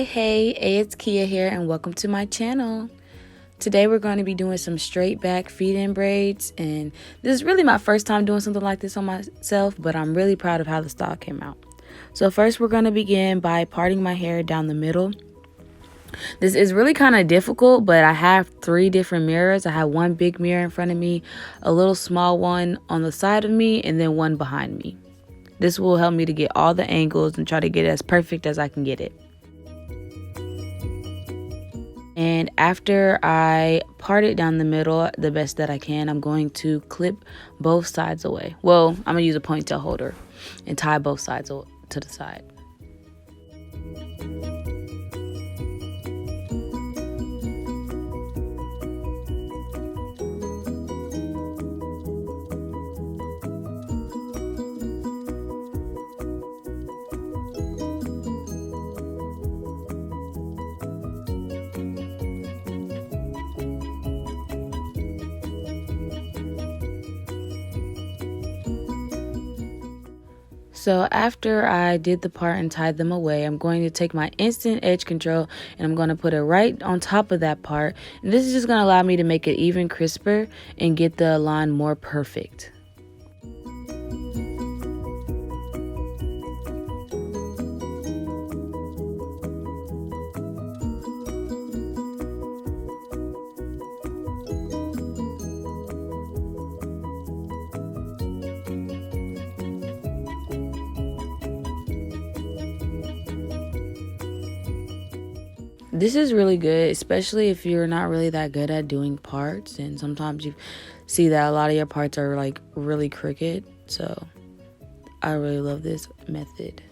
Hey, it's Kia here and welcome to my channel. Today we're going to be doing some straight back feed-in braids, and this is really my first time doing something like this on myself, but I'm really proud of how the style came out. So first we're going to begin by parting my hair down the middle. This is really kind of difficult, but I have 3 different mirrors. I have one big mirror in front of me, a little small one on the side of me, and then one behind me. This will help me to get all the angles and try to get it as perfect as I can get it. And after I part it down the middle the best that I can, I'm going to clip both sides away. Well, I'm going to use a ponytail holder and tie both sides to the side. So after I did the part and tied them away, I'm going to take my instant edge control and I'm going to put it right on top of that part. And this is just going to allow me to make it even crisper and get the line more perfect. This is really good, especially if you're not really that good at doing parts, and sometimes you see that a lot of your parts are like really crooked. So I really love this method.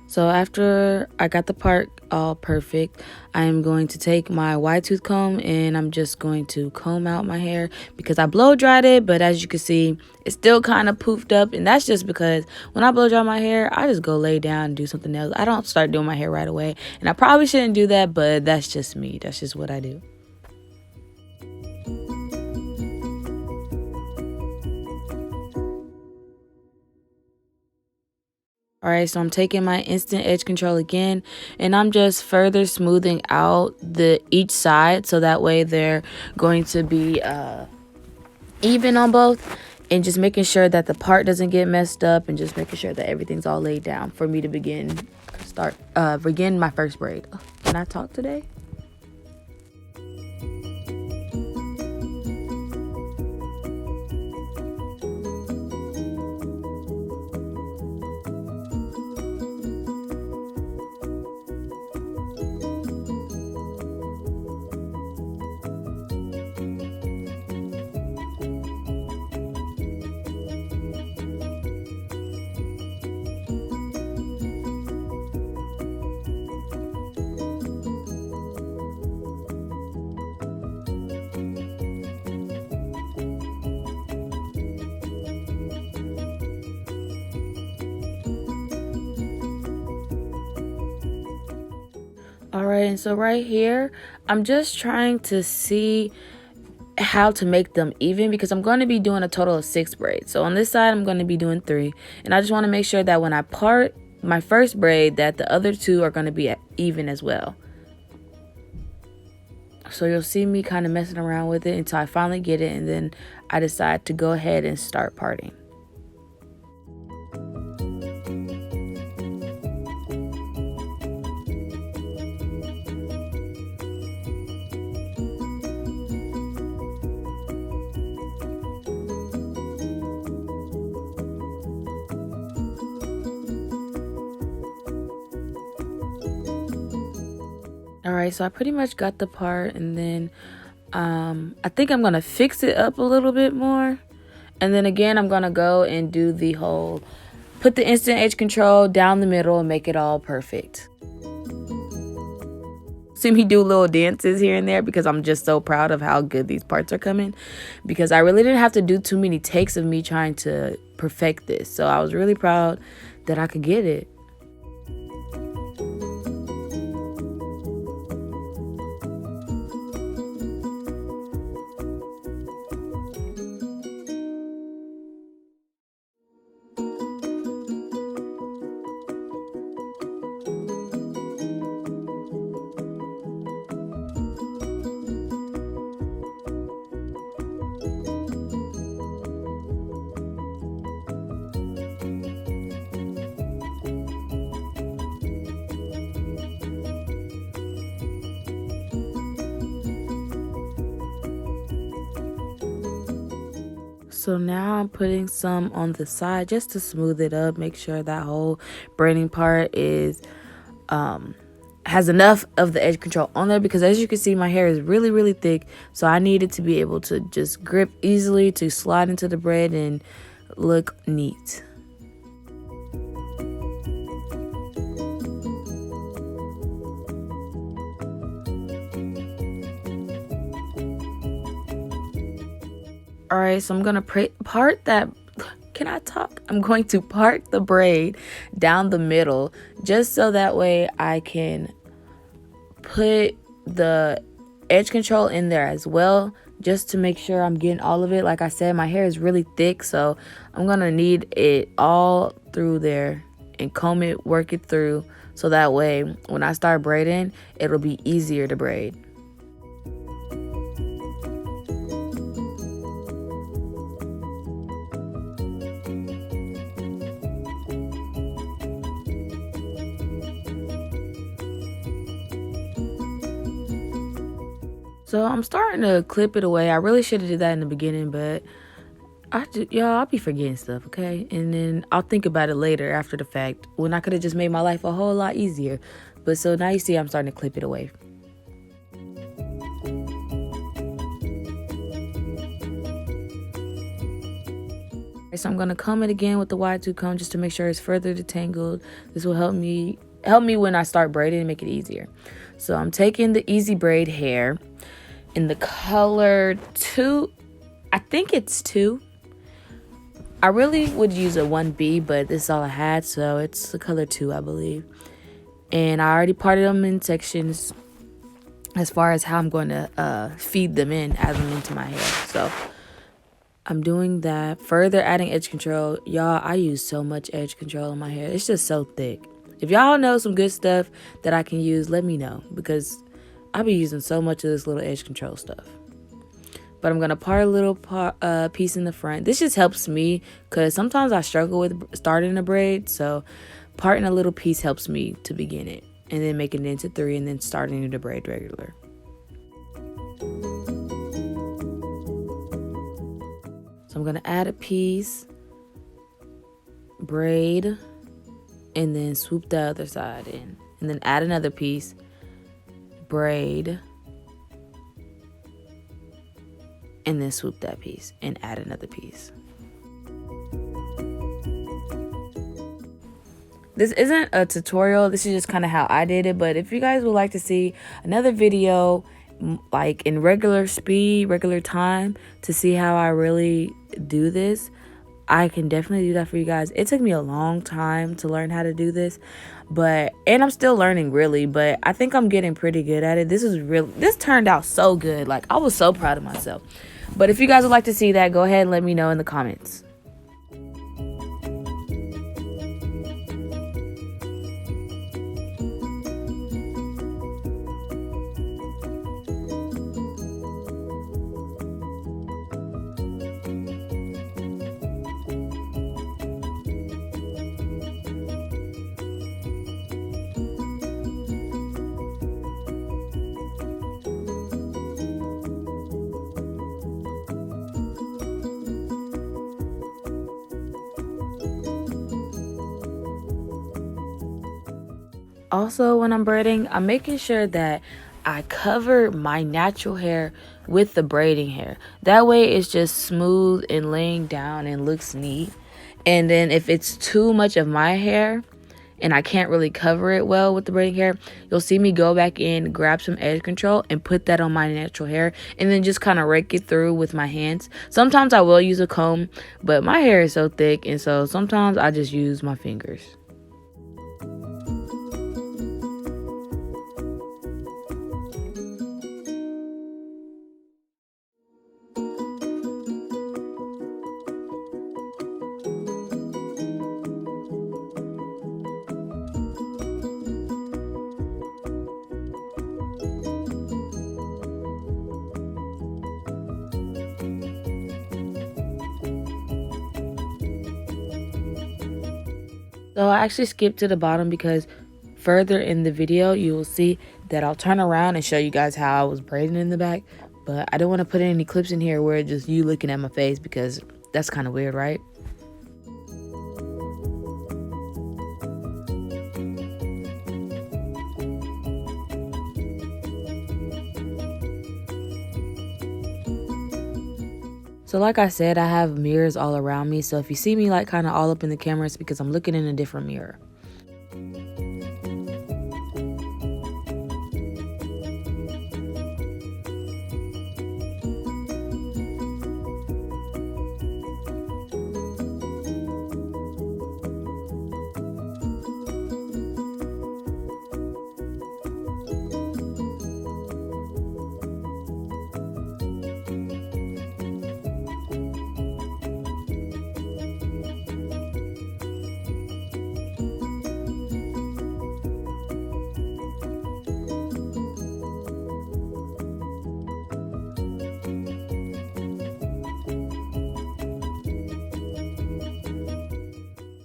So after I got the part all perfect, I am going to take my wide tooth comb and I'm just going to comb out my hair because I blow dried it, but as you can see, it's still kind of poofed up, and that's just because when I blow dry my hair, I just go lay down and do something else. I don't start doing my hair right away, and I probably shouldn't do that, but that's just me. That's just what I do. Alright, so I'm taking my instant edge control again, and I'm just further smoothing out each side so that way they're going to be even on both, and just making sure that the part doesn't get messed up, and just making sure that everything's all laid down for me to begin my first braid. Can I talk today? Alright, and so right here, I'm just trying to see how to make them even because I'm going to be doing a total of 6 braids. So on this side, I'm going to be doing 3. And I just want to make sure that when I part my first braid, that the other 2 are going to be even as well. So you'll see me kind of messing around with it until I finally get it, and then I decide to go ahead and start parting. Alright, so I pretty much got the part, and then I think I'm going to fix it up a little bit more. And then again, I'm going to go and do the whole, put the instant edge control down the middle and make it all perfect. See me do little dances here and there because I'm just so proud of how good these parts are coming, because I really didn't have to do too many takes of me trying to perfect this. So I was really proud that I could get it. So now I'm putting some on the side just to smooth it up, make sure that whole braiding part is has enough of the edge control on there, because as you can see my hair is really thick, so I need it to be able to just grip easily, to slide into the braid and look neat. All right, so I'm gonna part that. Can I talk? I'm going to part the braid down the middle, just so that way I can put the edge control in there as well, just to make sure I'm getting all of it. Like I said, my hair is really thick, so I'm gonna need it all through there and comb it, work it through, so that way when I start braiding, it'll be easier to braid. So I'm starting to clip it away. I really should have did that in the beginning, but I'll be forgetting stuff, okay? And then I'll think about it later after the fact, when I could have just made my life a whole lot easier. But so now you see I'm starting to clip it away. So I'm gonna comb it again with the wide tooth comb just to make sure it's further detangled. This will help me when I start braiding and make it easier. So I'm taking the Easy Braid Hair in the color 2. I think it's 2. I really would use a 1B, but this is all I had, so it's the color 2, I believe. And I already parted them in sections as far as how I'm going to feed them in, add them into my hair. So I'm doing that. Further adding edge control. Y'all, I use so much edge control in my hair. It's just so thick. If y'all know some good stuff that I can use, let me know, because I'll be using so much of this little edge control stuff. But I'm going to part a little piece in the front. This just helps me because sometimes I struggle with starting a braid. So parting a little piece helps me to begin it. And then making it into 3 and then starting the braid regular. So I'm going to add a piece, braid, and then swoop the other side in. And then add another piece, braid, and then swoop that piece and add another piece. This isn't a tutorial, this is just kind of how I did it, but if you guys would like to see another video like in regular speed, regular time, to see how I really do this, I can definitely do that for you guys. It took me a long time to learn how to do this, and I'm still learning really, but I think I'm getting pretty good at it. This turned out so good. Like, I was so proud of myself. But if you guys would like to see that, go ahead and let me know in the comments. Also, when I'm braiding, I'm making sure that I cover my natural hair with the braiding hair. That way it's just smooth and laying down and looks neat. And then if it's too much of my hair and I can't really cover it well with the braiding hair, you'll see me go back in, grab some edge control and put that on my natural hair, and then just kind of rake it through with my hands. Sometimes I will use a comb, but my hair is so thick, and so sometimes I just use my fingers. So I actually skipped to the bottom because further in the video you will see that I'll turn around and show you guys how I was braiding in the back, but I don't want to put any clips in here where it's just you looking at my face, because That's kind of weird, right? So like I said, I have mirrors all around me. So if you see me like kind of all up in the camera, it's because I'm looking in a different mirror.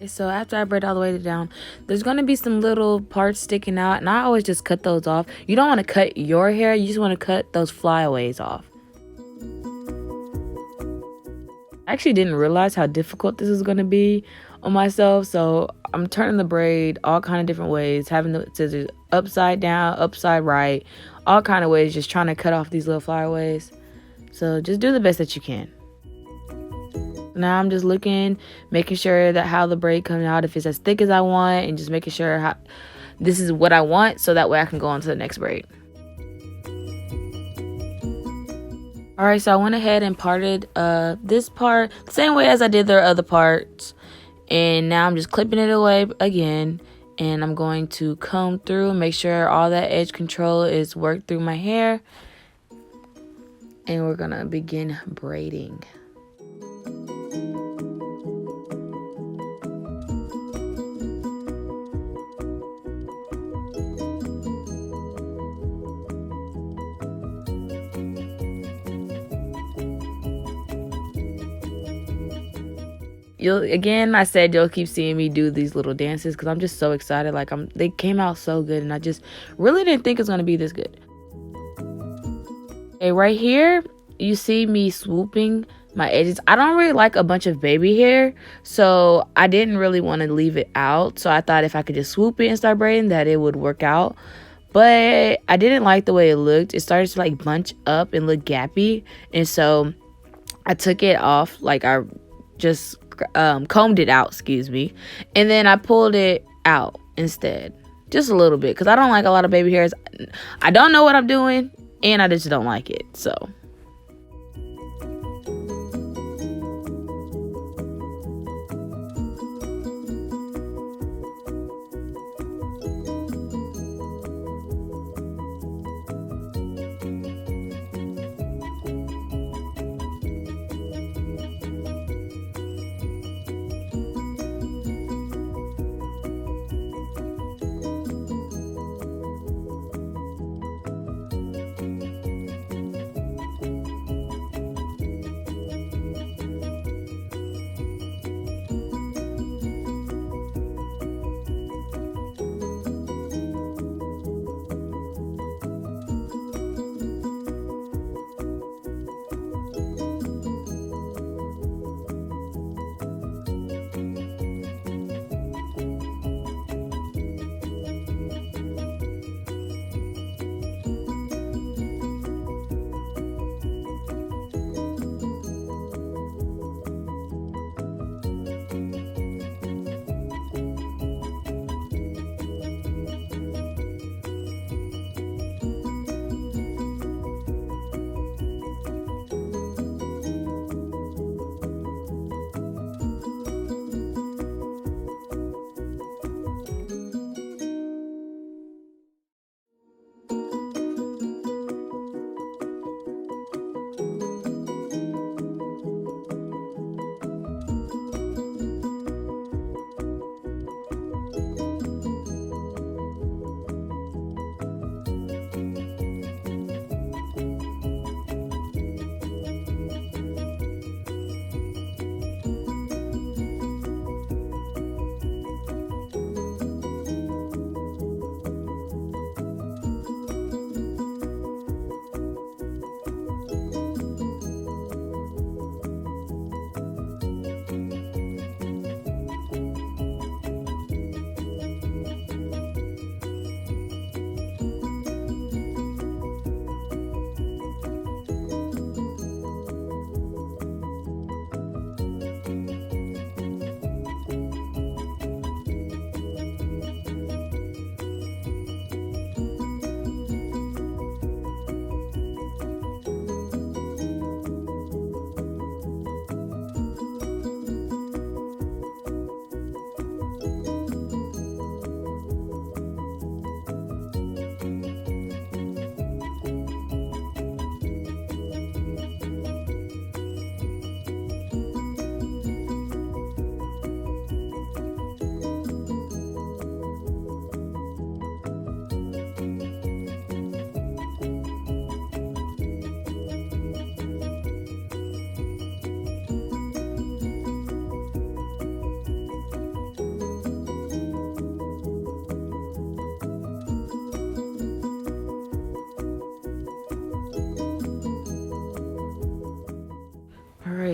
So after I braid all the way down, there's going to be some little parts sticking out, and I always just cut those off. You don't want to cut your hair, you just want to cut those flyaways off. I actually didn't realize how difficult this is going to be on myself, so I'm turning the braid all kind of different ways, having the scissors upside down, upside right, all kind of ways, just trying to cut off these little flyaways. So just do the best that you can. Now I'm just looking, making sure that how the braid comes out, if it's as thick as I want, and just making sure how this is what I want, so that way I can go on to the next braid. Alright, so I went ahead and parted this part the same way as I did the other parts, and now I'm just clipping it away again, and I'm going to comb through and make sure all that edge control is worked through my hair, and we're gonna begin braiding. I said you'll keep seeing me do these little dances because I'm just so excited. Like they came out so good, and I just really didn't think it was gonna be this good. Okay, right here you see me swooping my edges. I don't really like a bunch of baby hair, so I didn't really want to leave it out. So I thought if I could just swoop it and start braiding, that it would work out. But I didn't like the way it looked. It started to like bunch up and look gappy, and so I took it off. Like I just combed it out, excuse me, and then I pulled it out instead, just a little bit, because I don't like a lot of baby hairs. I don't know what I'm doing, and I just don't like it. So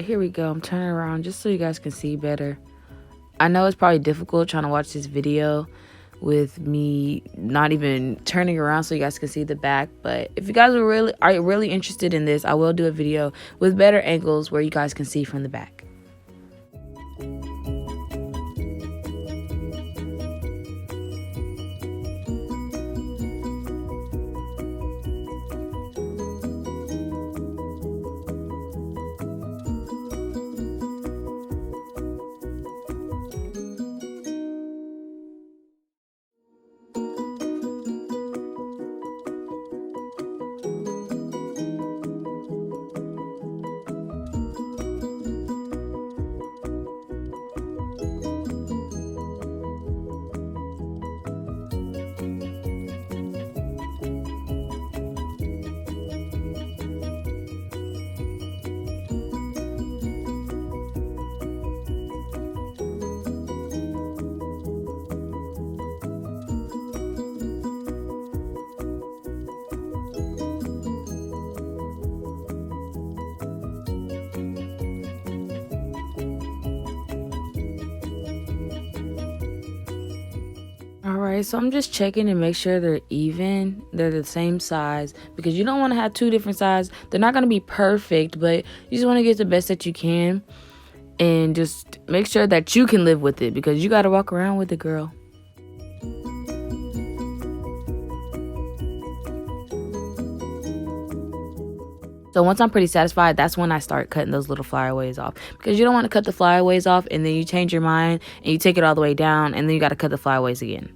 Alright, here we go. I'm turning around just so you guys can see better. I know it's probably difficult trying to watch this video with me not even turning around so you guys can see the back, but if you guys are really interested in this, I will do a video with better angles where you guys can see from the back. Alright, so I'm just checking to make sure they're even, they're the same size, because you don't want to have two different sizes. They're not going to be perfect, but you just want to get the best that you can, and just make sure that you can live with it, because you got to walk around with it, girl. So once I'm pretty satisfied, that's when I start cutting those little flyaways off, because you don't want to cut the flyaways off and then you change your mind and you take it all the way down and then you got to cut the flyaways again.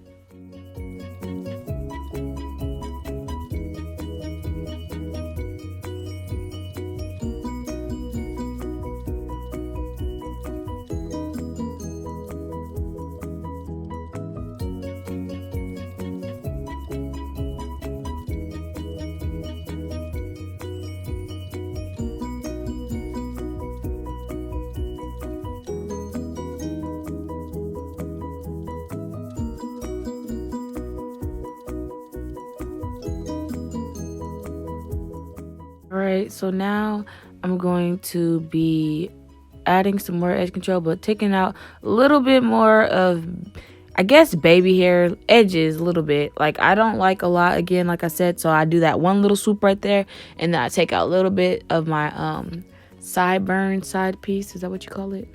Alright, so now I'm going to be adding some more edge control, but taking out a little bit more of, I guess, baby hair edges a little bit. Like, I don't like a lot, again, like I said, so I do that one little swoop right there, and then I take out a little bit of my sideburn side piece. Is that what you call it?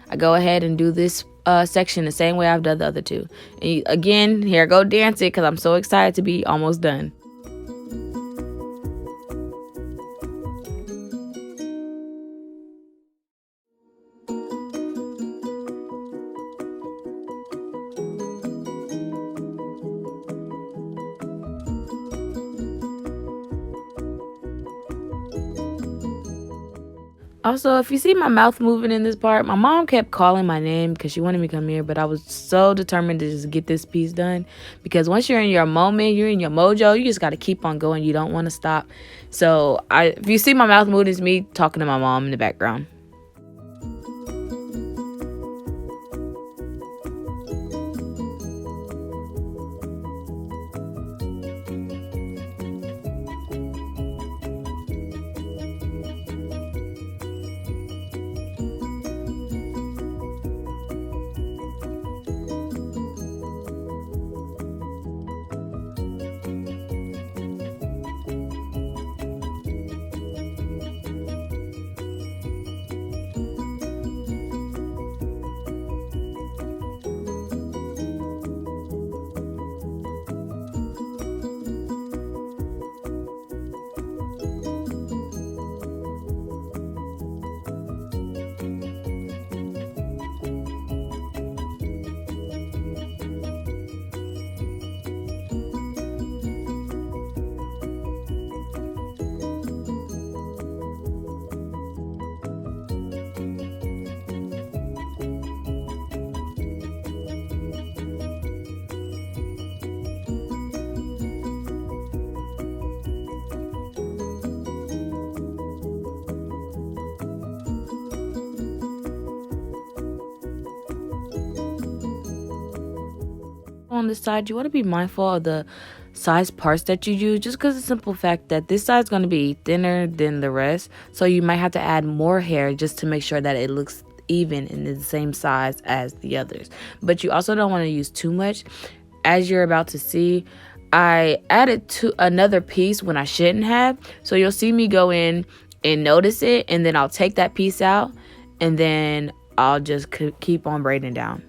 I go ahead and do this section the same way I've done the other two. And again, here I go dancing because I'm so excited to be almost done. Also, if you see my mouth moving in this part, my mom kept calling my name because she wanted me to come here, but I was so determined to just get this piece done, because once you're in your moment, you're in your mojo, you just got to keep on going. You don't want to stop. So if you see my mouth moving, it's me talking to my mom in the background. On this side, you want to be mindful of the size parts that you use, just because of the simple fact that this side is going to be thinner than the rest. So you might have to add more hair just to make sure that it looks even and the same size as the others. But you also don't want to use too much. As you're about to see, I added to another piece when I shouldn't have. So you'll see me go in and notice it, and then I'll take that piece out, and then I'll just keep on braiding down.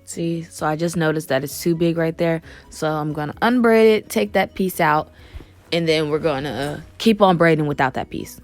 See, so I just noticed that it's too big right there. So I'm going to unbraid it, take that piece out, and then we're going to keep on braiding without that piece.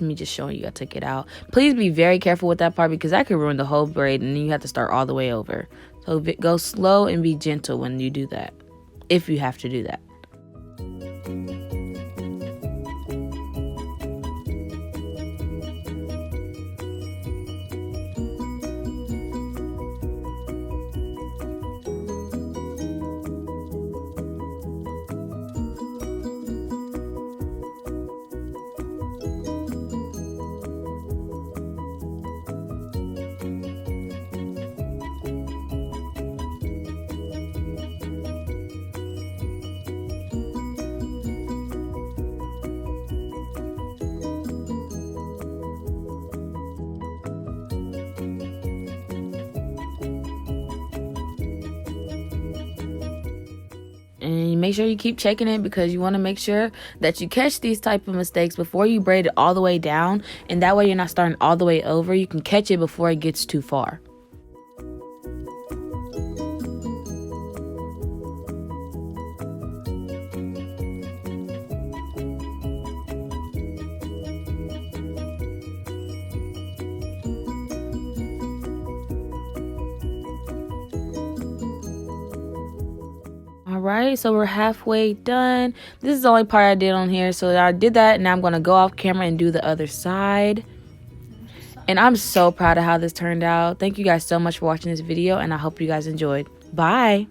Me just showing you I took it out. Please be very careful with that part, because that could ruin the whole braid and then you have to start all the way over. So go slow and be gentle when you do that, if you have to do that. And make sure you keep checking it, because you want to make sure that you catch these type of mistakes before you braid it all the way down, and that way you're not starting all the way over. You can catch it before it gets too far. Alright, so we're halfway done. This is the only part I did on here. So I did that, and now I'm going to go off camera and do the other side. And I'm so proud of how this turned out. Thank you guys so much for watching this video, and I hope you guys enjoyed. Bye!